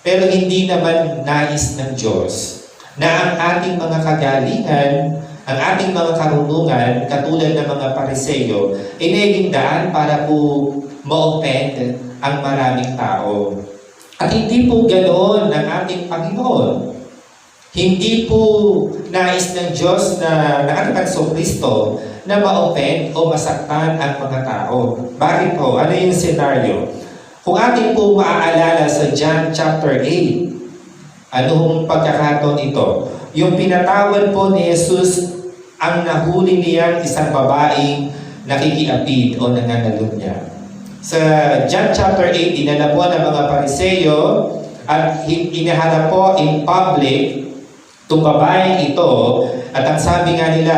Pero hindi naman nais ng Diyos na ang ating mga kagalingan, ang ating mga karunungan, katulad ng mga Pariseo, ay naging daan para po ma-offend ang maraming tao. At hindi po ganoon ang ating Panginoon. Hindi po nais ng Diyos na ating Panginoong Kristo na ma-offend o masaktan ang mga tao. Bakit po? Ano yung senaryo? Kung ating po maaalala sa John chapter 8, anong pagkakataon ito? Yung pinatawad po ni Jesus ang nahuli niyang isang babaeng nakikiapid o nangangalunya. Sa John chapter 8, dinala po ng mga Pariseo at inaharap po in public itong babaeng ito. At ang sabi nga nila,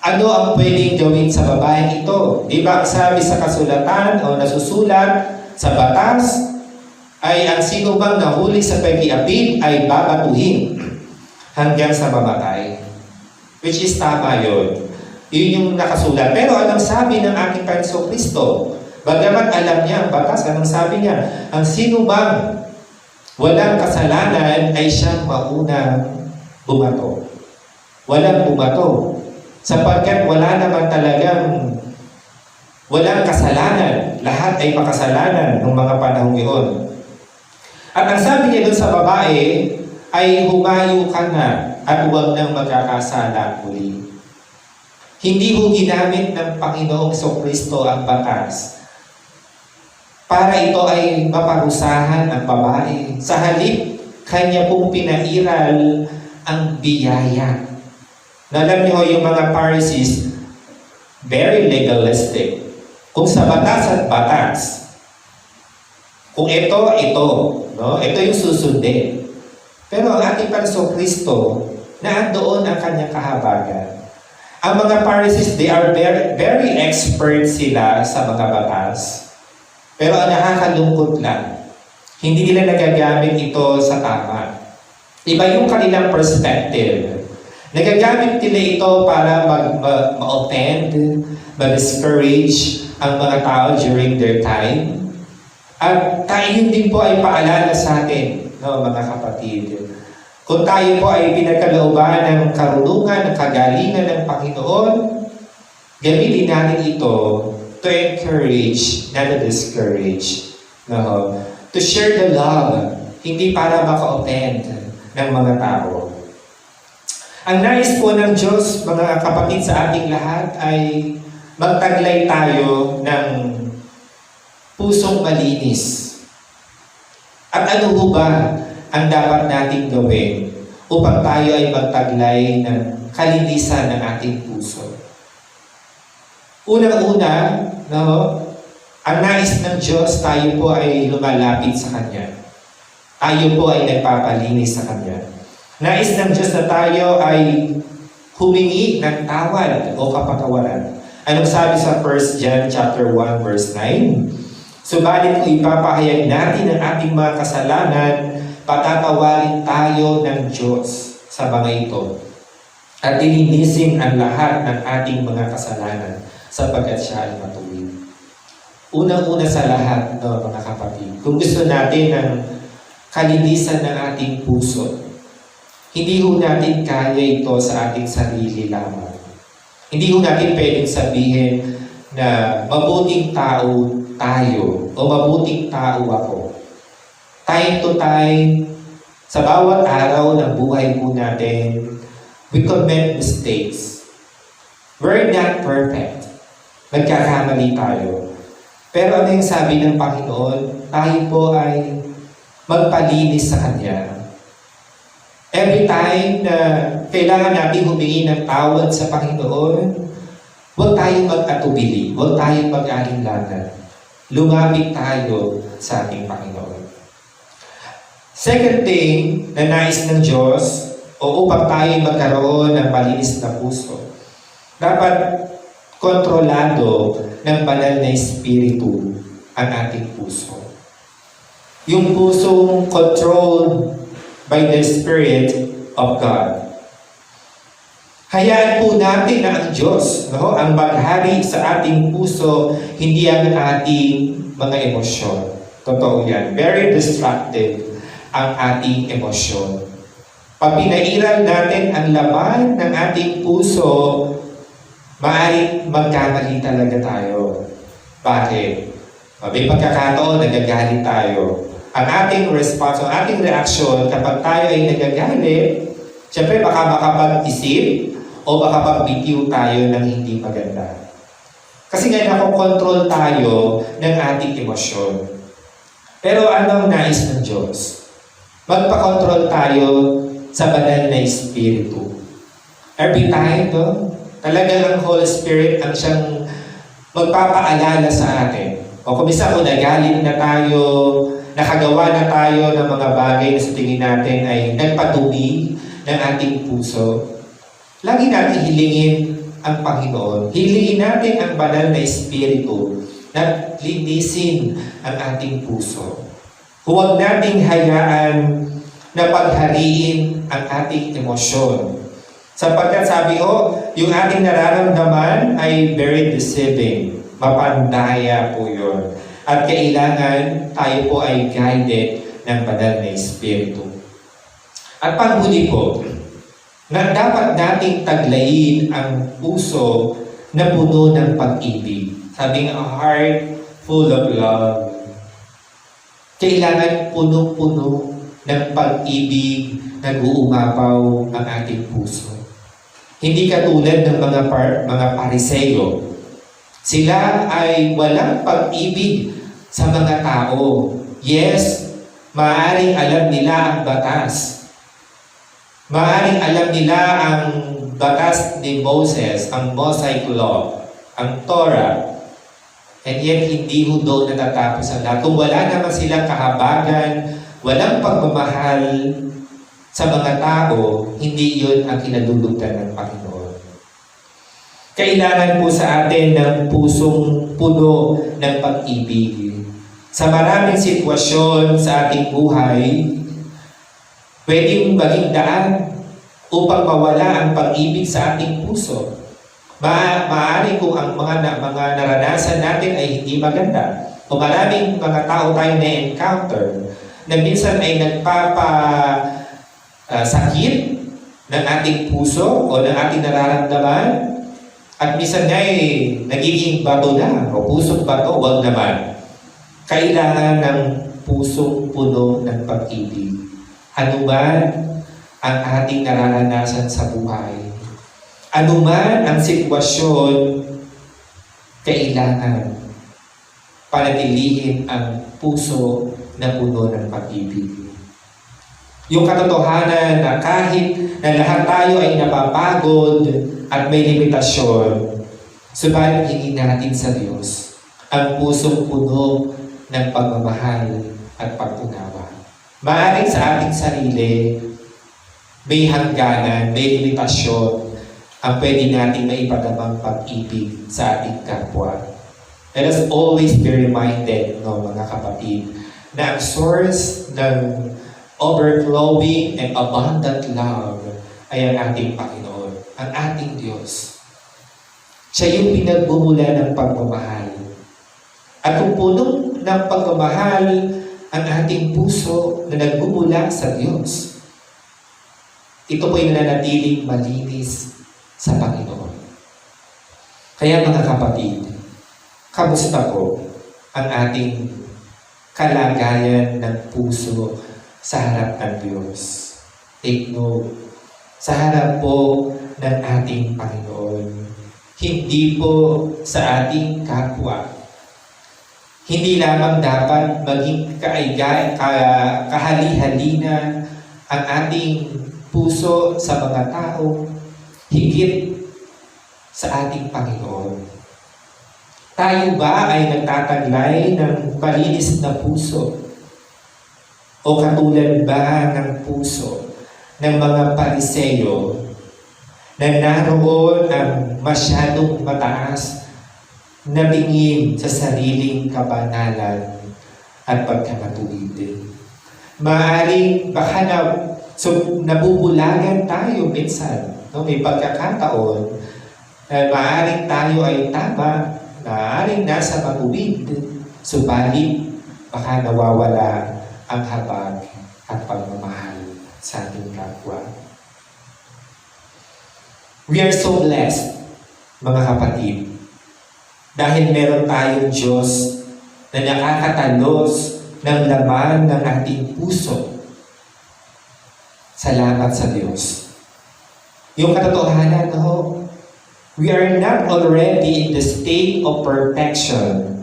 ano ang pwedeng gawin sa babaeng ito? Di ba ang sabi sa kasulatan o nasusulat sa batas ay ang sino bang nahuli sa pag-iapid ay babatuhin hanggang sa mamatay. Which is tama yun. Yun yung nakasulat. Pero anong sabi ng ating Panginoong Kristo? Bagamat alam niya ang batas, anong sabi niya? Ang sino bang walang kasalanan ay siyang maunang bumato. Walang bumato. Sapagkat wala naman talagang walang kasalanan. Lahat ay makasalanan ng mga panahong iyon. At ang sabi niya doon sa babae ay humayo ka na at huwag nang magkakasala muli. Hindi ho ginamit ng Panginoong Kristo ang batas para ito ay maparusahan ang babae. Sa halip, kanya pong pinairal ang biyaya. Alam niyo yung mga Pharisees, very legalistic. Kung sa batas at batas, kung ito, no? Ito yung susundin. Pero ang ating Panginoong Kristo, naandoon ang kanyang kahabagan. Ang mga Pharisees, they are very, very expert sila sa mga batas. Pero ang nakakalungkot lang, hindi nila nagagamit ito sa tama. Iba yung kanilang perspective. Nagagamit nila ito para ma-offend, ma-discourage ang mga tao during their time. At tayo din po ay paalala sa atin, no, mga kapatid. Kung tayo po ay pinagkalooban ng karunungan, ng kagalingan ng Panginoon, gamitin natin ito to encourage, not to discourage. No? To share the love, hindi para maka-offend ng mga tao. Ang nais po ng Diyos, mga kapatid sa ating lahat, ay magtaglay tayo ng pusong malinis. At ano ho ba ang dapat nating gawin upang tayo ay magtaglay ng kalinisan ng ating puso? Unang-una, no, ang nais ng Diyos, tayo po ay lumalapit sa Kanya. Tayo po ay nagpapalinis sa Kanya. Nais ng Diyos na tayo ay humingi ng tawad o kapatawaran. Anong sabi sa 1 John chapter 1 verse 9? Subalit kung ipapahayag natin ang ating mga kasalanan, patatawarin tayo ng Diyos sa mga ito. At lilinisin ang lahat ng ating mga kasalanan sapagkat siya ay matuwid. Unang-una sa lahat, no, mga kapatid, kung gusto natin ng kalinisan ng ating puso, hindi ho natin kaya ito sa ating sarili lamang. Hindi ho natin pwedeng sabihin na mabuting tao tayo o mabuting tao ako. Time to time, sa bawat araw ng buhay po natin, we commit mistakes. We're not perfect. Nagkakamali tayo. Pero ano yung sabi ng Panginoon? Tayo po ay magpalinis sa Kanya. Every time na kailangan natin humingi ng tawad sa Panginoon, Huwag tayong mag-atubili, huwag tayong mag-alinlangan. Lumapit tayo sa ating Panginoon. Second thing na nais ng Diyos, o upang tayo magkaroon ng malinis na puso, dapat kontrolado ng banal na Espiritu ang ating puso. Yung pusong controlled by the Spirit of God. Hayaan po natin na ang Diyos, ang maghari sa ating puso, hindi ang ating mga emosyon. Totoo yan. Very destructive ang ating emosyon. Pag pinairal natin ang laman ng ating puso, maaaring magkamali talaga tayo. Bakit? May pagkakataon, nagagalit tayo. Ang ating response, ang ating reaksyon kapag tayo ay nagagalit, siyempre baka makapag-isip o baka magbitiw tayo ng hindi maganda. Kasi nga nakokontrol tayo ng ating emosyon. Pero ano ang nais ng Diyos? Magpakontrol tayo sa banal na Espiritu. Every time, talagang ang Holy Spirit ang siyang magpapaalala sa atin. O kung isa kung nagalit na tayo, nakagawa na tayo ng mga bagay na sa tingin natin ay nagpadumi ng ating puso, lagi natin hilingin ang Panginoon. Hilingin natin ang banal na Espiritu na linisin ang ating puso. Huwag nating hayaan na paghariin ang ating emosyon. Sapagkat sabi yung ating nararamdaman ay very deceiving. Mapandaya po yun. At kailangan tayo po ay guided ng banal na Espiritu. At panghuli po, na dapat nating taglayin ang puso na puno ng pag-ibig. Sabi nga, a heart full of love. Kailangan puno-puno ng pag-ibig na uumapaw ang ating puso. Hindi katulad ng mga Pariseo. Sila ay walang pag-ibig sa mga tao. Yes, maaaring alam nila ang batas. Maaaring alam nila ang batas ni Moses, ang Mosaic Law, ang Torah. And yet, hindi ho doon natatapos ang lahat. Kung wala naman silang kahabagan, walang pagmamahal sa mga tao, hindi yun ang kinalulugdan ng Panginoon. Kailangan po sa atin ng pusong puno ng pag-ibig. Sa maraming sitwasyon sa ating buhay, pwedeng maging daan upang mawala ang pag-ibig sa ating puso. Maaari kung ang mga naranasan natin ay hindi maganda, o maraming mga tao tayo na-encounter na minsan ay sakit ng ating puso o ng ating nararamdaman, at minsan nga nagiging bato na o pusong bato, wag naman. Kailangan ng pusong puno ng pag-ibig. Ano man ang ating nararanasan sa buhay, ano man ang sitwasyon, kailangan panatilihin ang puso na puno ng pag-ibig. Yung katotohanan na kahit na lahat tayo ay napapagod at may limitasyon, subalit hingin natin sa Diyos ang pusong puno ng pagmamahal at pag-unawa. Maaaring sa ating sarili, may hangganan, may limitasyon ang pwede natin maipadamang pag-ibig sa ating kapwa. Let us always be reminded, mga kapatid, na ang source ng overflowing and abundant love ay ang ating Panginoon, ang ating Diyos. Siya yung pinagbumula ng pagmamahal. At kung puno ng pagmamahal ang ating puso na nagbumula sa Diyos, ito po ay nananatiling malinis sa Panginoon. Kaya mga kapatid, kamusta po ang ating kalagayan ng puso sa harap ng Diyos? Take note, sa harap po ng ating Panginoon. Hindi po sa ating kapwa. Hindi lamang dapat maging kahali-halina ang ating puso sa mga tao, higit sa ating Panginoon. Tayo ba ay nagtataglay ng malinis na puso? O katulad ba ng puso ng mga Pariseyo na naroon ang masyadong mataas na tingin sa sariling kabanalan at pagkamatuwid? Maaaring baka nabubulagan tayo minsan. No? May pagkakataon na maaaring tayo ay tama, maaaring nasa matuwid, subalit baka nawawala ang habag at pagmamahal sa ating kapwa. We are so blessed, mga kapatid, dahil meron tayong Diyos na nakakatalos ng laman ng ating puso. Salamat sa Diyos. Yung katotohanan, we are not already in the state of perfection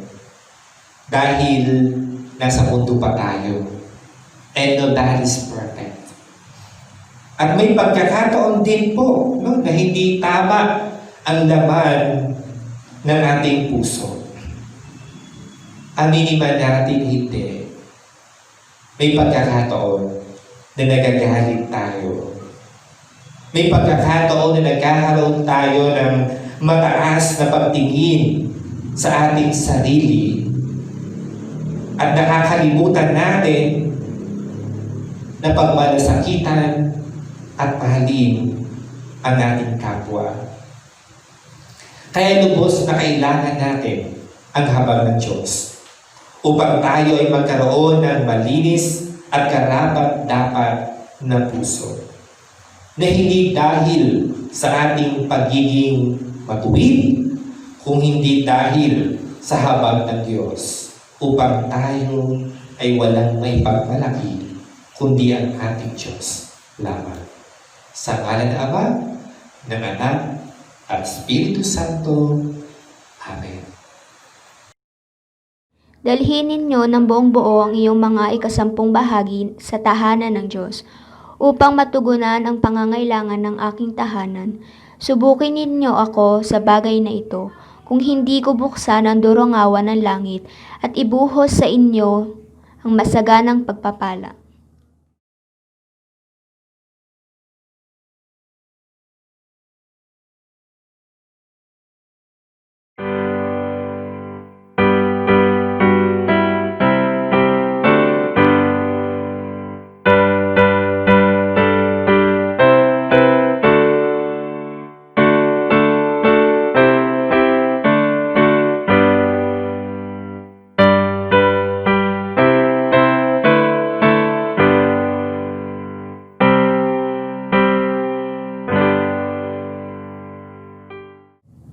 dahil nasa mundo pa tayo. And nobody's perfect. At may pagkakataon din po na hindi tama ang laman ng ating puso. Aminin man natin hindi. May pagkakataon na nagagalit tayo. May pagkakataon na nagkakaroon tayo ng mataas na pagtingin sa ating sarili at nakakalimutan natin na pagmalasakitan at mahalin ang ating kapwa. Kaya lubos na kailangan natin ang habag ng Diyos upang tayo ay magkaroon ng malinis at karapat-dapat na puso na hindi dahil sa ating pagiging matuwid, kung hindi dahil sa habag ng Diyos upang tayo ay walang may pagmalaki kundi ang ating Diyos lamang. Sa ngalan ng Ama, ng Anak, at Espiritu Santo. Amen. Dalhin ninyo ng buong buo ang iyong mga ikasampung bahagi sa tahanan ng Diyos, upang matugunan ang pangangailangan ng aking tahanan. Subukin ninyo ako sa bagay na ito, kung hindi ko buksan ang dorongawan ng langit at ibuhos sa inyo ang masaganang pagpapala.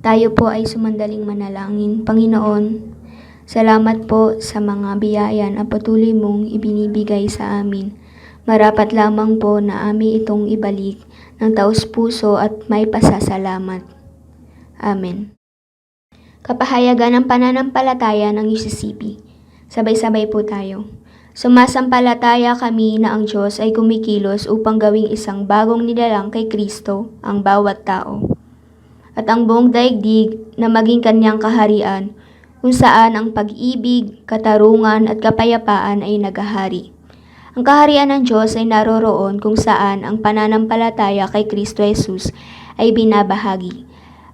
Tayo po ay sumandaling manalangin. Panginoon, salamat po sa mga biyaya na patuloy mong ibinibigay sa amin. Marapat lamang po na amin itong ibalik ng taos-puso at may pasasalamat. Amen. Kapahayagan ng pananampalataya ng UCCP. Sabay-sabay po tayo. Sumasampalataya kami na ang Diyos ay kumikilos upang gawing isang bagong nilalang kay Kristo ang bawat tao, at ang buong daigdig na maging kanyang kaharian, kung saan ang pag-ibig, katarungan at kapayapaan ay naghahari. Ang kaharian ng Diyos ay naroroon kung saan ang pananampalataya kay Kristo Jesus ay binabahagi.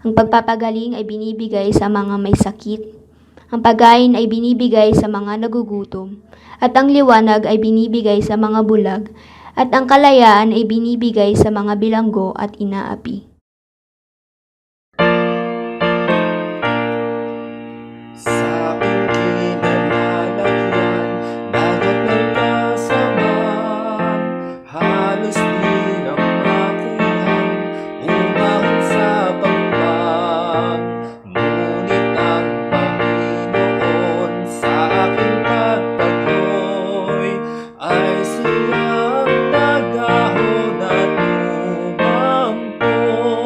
Ang pagpapagaling ay binibigay sa mga may sakit, ang pagkain ay binibigay sa mga nagugutom, at ang liwanag ay binibigay sa mga bulag, at ang kalayaan ay binibigay sa mga bilanggo at inaapi. Ay siyang nagahon at umampo.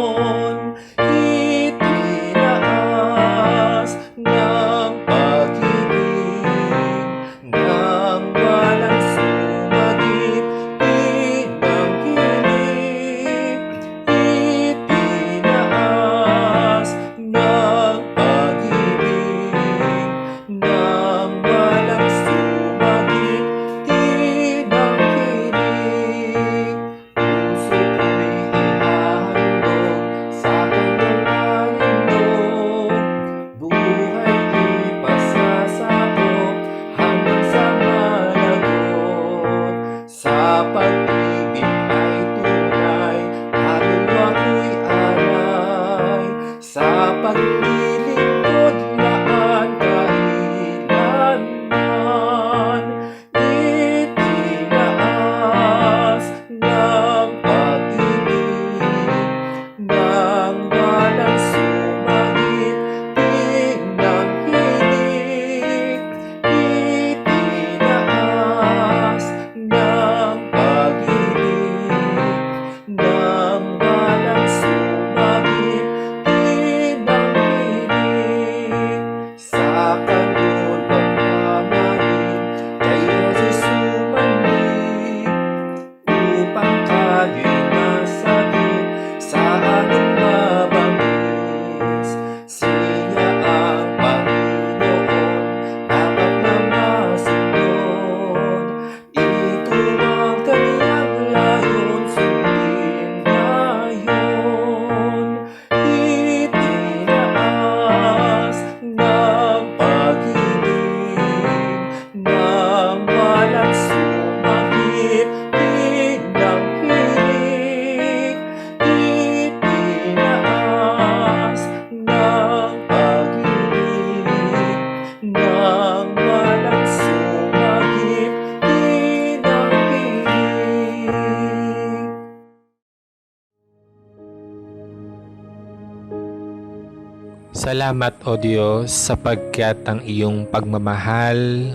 Salamat, O Diyos, sapagkat ang iyong pagmamahal,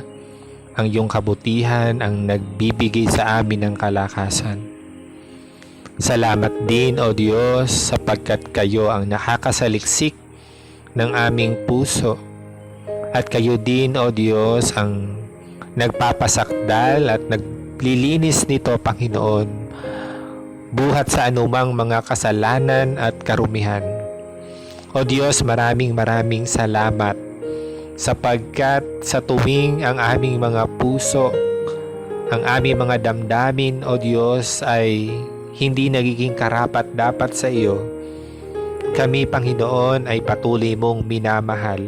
ang iyong kabutihan ang nagbibigay sa amin ng kalakasan. Salamat din, O Diyos, sapagkat kayo ang nakakasaliksik ng aming puso. At kayo din, O Diyos, ang nagpapasakdal at naglilinis nito, Panginoon, buhat sa anumang mga kasalanan at karumihan. O Diyos, maraming salamat sapagkat sa tuwing ang aming mga puso, ang aming mga damdamin, O Diyos, ay hindi nagiging karapat-dapat sa iyo, kami, Panginoon, ay patuloy mong minamahal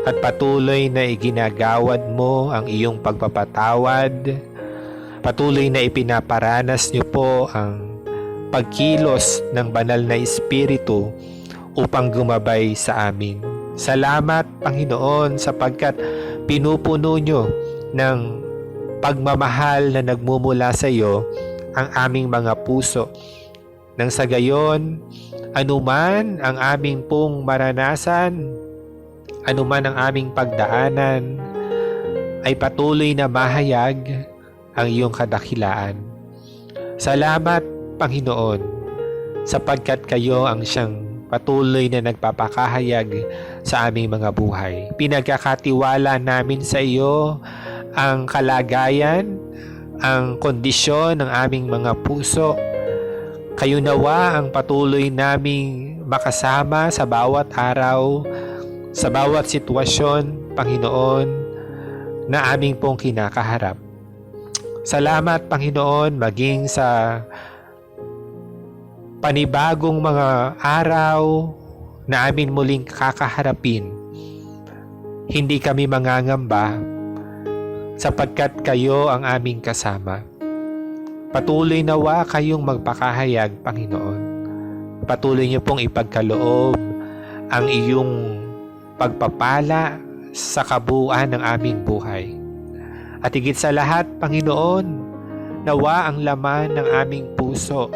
at patuloy na iginagawad mo ang iyong pagpapatawad. Patuloy na ipinaparanas niyo po ang pagkilos ng banal na Espiritu upang gumabay sa amin. Salamat, Panginoon, sapagkat pinupuno niyo ng pagmamahal na nagmumula sa iyo ang aming mga puso. Nang sa gayon, anuman ang aming pong maranasan, anuman ang aming pagdaanan, ay patuloy na mahayag ang iyong kadakilaan. Salamat, Panginoon, sapagkat kayo ang siyang patuloy na nagpapakahayag sa aming mga buhay. Pinagkakatiwala namin sa iyo ang kalagayan, ang kondisyon ng aming mga puso. Kayo nawa ang patuloy naming makasama sa bawat araw, sa bawat sitwasyon, Panginoon, na aming pong kinakaharap. Salamat, Panginoon, maging sa panibagong mga araw na amin muling kakaharapin. Hindi kami mangangamba sapagkat kayo ang aming kasama. Patuloy nawa kayong magpakahayag, Panginoon. Patuloy niyo pong ipagkaloob ang iyong pagpapala sa kabuuan ng aming buhay. At higit sa lahat, Panginoon, nawa ang laman ng aming puso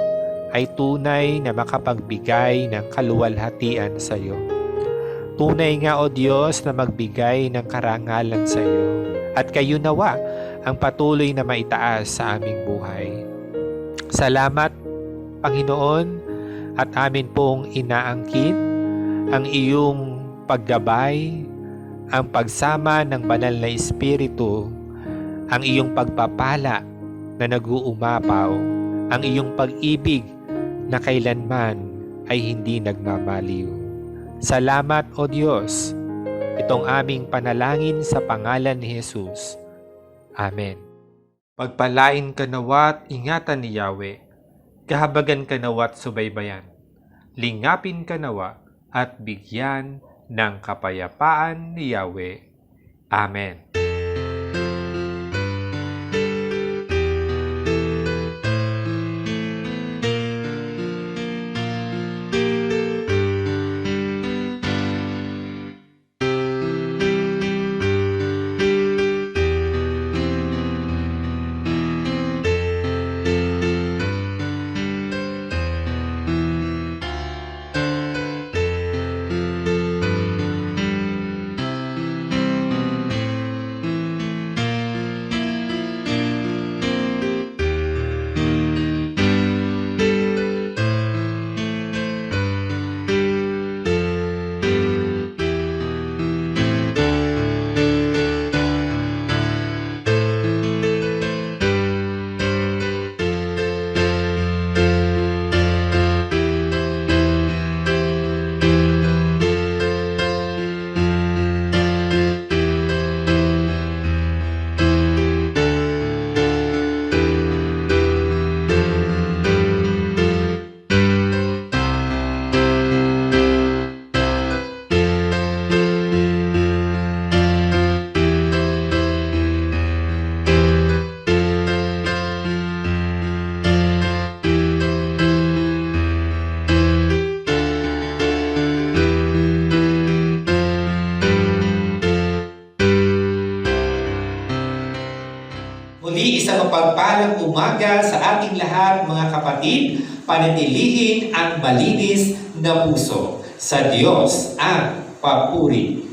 ay tunay na makapagbigay ng kaluwalhatian sa iyo. Tunay nga, O Diyos, na magbigay ng karangalan sa iyo. At kayo nawa ang patuloy na maitaas sa aming buhay. Salamat, Panginoon, at amin pong inaangkin ang iyong paggabay, ang pagsama ng banal na Espiritu, ang iyong pagpapala na nag-uumapaw, ang iyong pag-ibig na kailanman ay hindi nagmamaliw. Salamat, O Diyos. Itong aming panalangin sa pangalan ni Jesus. Amen. Pagpalain ka nawa't ingatan ni Yahweh, kahabagan ka nawa't subaybayan, lingapin ka nawa at bigyan ng kapayapaan ni Yahweh. Amen. Muli, isang mapagpalang umaga sa ating lahat, mga kapatid. Panatilihin ang malinis na puso sa Diyos ang papuri.